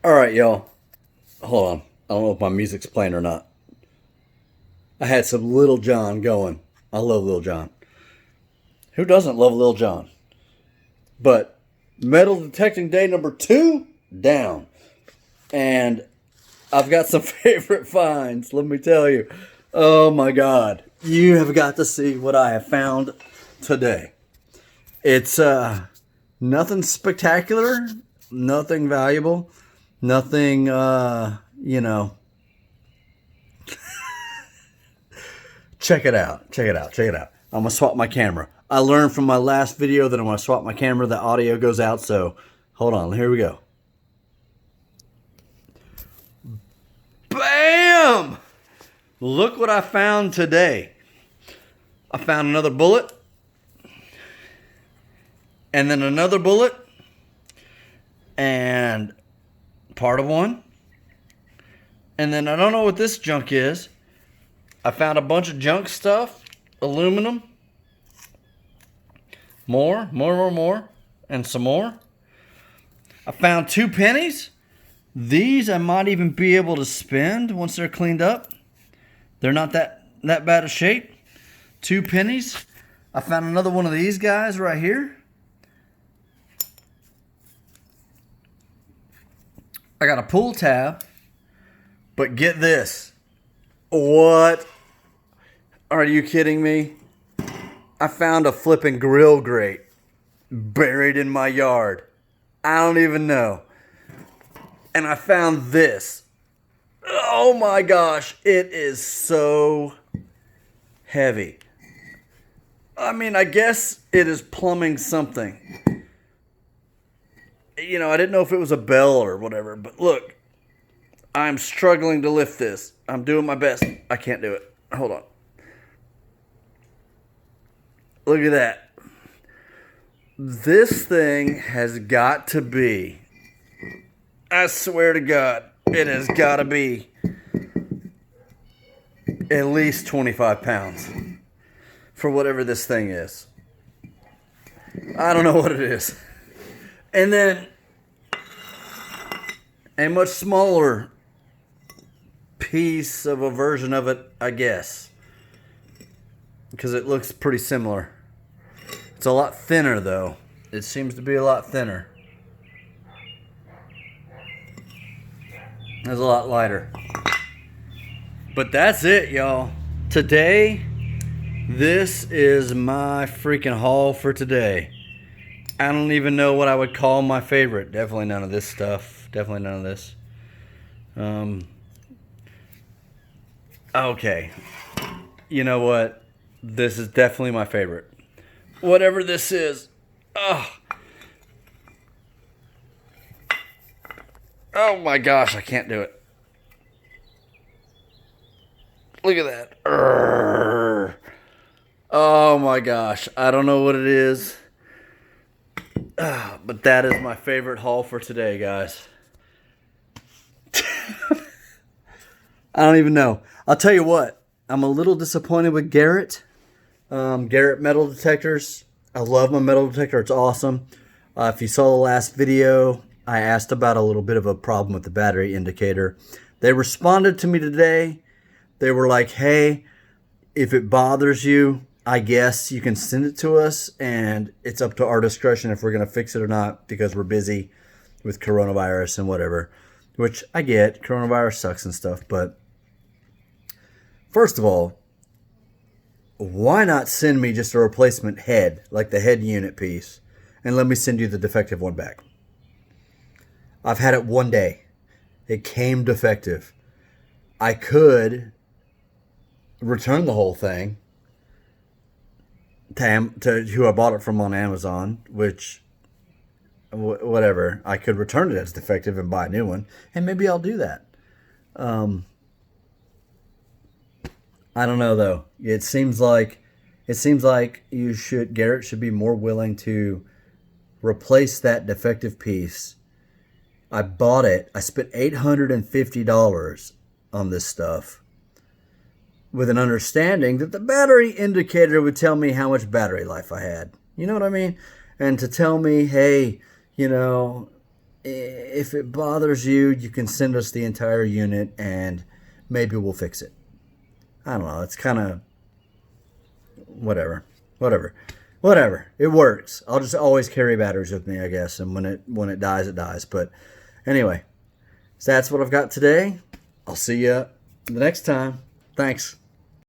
All right, y'all. Hold on. I don't know if my music's playing or not. I had some Little John going. I love Little John. Who doesn't love Little John? But metal detecting day number 2 down. And I've got some favorite finds, let me tell you. Oh my God. You have got to see what I have found today. It's nothing spectacular, nothing valuable, nothing check it out. Check it out. Check it out. I'm going to swap my camera. I learned from my last video that I'm going to swap my camera. The audio goes out. So hold on. Here we go. Bam! Look what I found today. I found another bullet. And then another bullet. And part of one. And then I don't know what this junk is. I found a bunch of junk stuff. Aluminum. More. And some more. I found 2 pennies. These I might even be able to spend once they're cleaned up. They're not that bad of shape. 2 pennies. I found another one of these guys right here. I got a pull tab. But get this. What? Are you kidding me? I found a flipping grill grate buried in my yard. I don't even know. And I found this. Oh my gosh, it is so heavy. I mean, I guess it is plumbing something. You know, I didn't know if it was a bell or whatever, but look, I'm struggling to lift this. I'm doing my best. I can't do it. Hold on. Look at that. This thing has got to be, I swear to God, it has got to be at least 25 pounds for whatever this thing is. I don't know what it is. And then a much smaller piece of a version of it, I guess, because it looks pretty similar. It's a lot thinner, though. It seems to be a lot thinner. It's a lot lighter. But that's it, y'all. Today, this is my freaking haul for today. I don't even know what I would call my favorite. Definitely none of this stuff. Definitely none of this. Okay. You know what? This is definitely my favorite. Whatever this is. Oh my gosh, I can't do it. Look at that. Urgh. Oh my gosh. I don't know what it is. But that is my favorite haul for today, guys. I don't even know. I'll tell you what. I'm a little disappointed with Garrett. Garrett metal detectors. I love my metal detector. It's awesome. If you saw the last video, I asked about a little bit of a problem with the battery indicator. They responded to me today. They were like, hey, if it bothers you, I guess you can send it to us, and it's up to our discretion if we're going to fix it or not, because we're busy with coronavirus and whatever, which I get. Coronavirus sucks and stuff, but first of all, why not send me just a replacement head, like the head unit piece, and let me send you the defective one back? I've had it one day. It came defective. I could return the whole thing to who I bought it from on Amazon, which, whatever. I could return it as defective and buy a new one, and maybe I'll do that. I don't know though. It seems like Garrett should be more willing to replace that defective piece. I bought it. I spent $850 on this stuff with an understanding that the battery indicator would tell me how much battery life I had. You know what I mean? And to tell me, hey, if it bothers you, you can send us the entire unit and maybe we'll fix it. I don't know. It's kind of whatever. Whatever. It works. I'll just always carry batteries with me, I guess. And when it dies, it dies. But anyway, so that's what I've got today. I'll see you the next time. Thanks.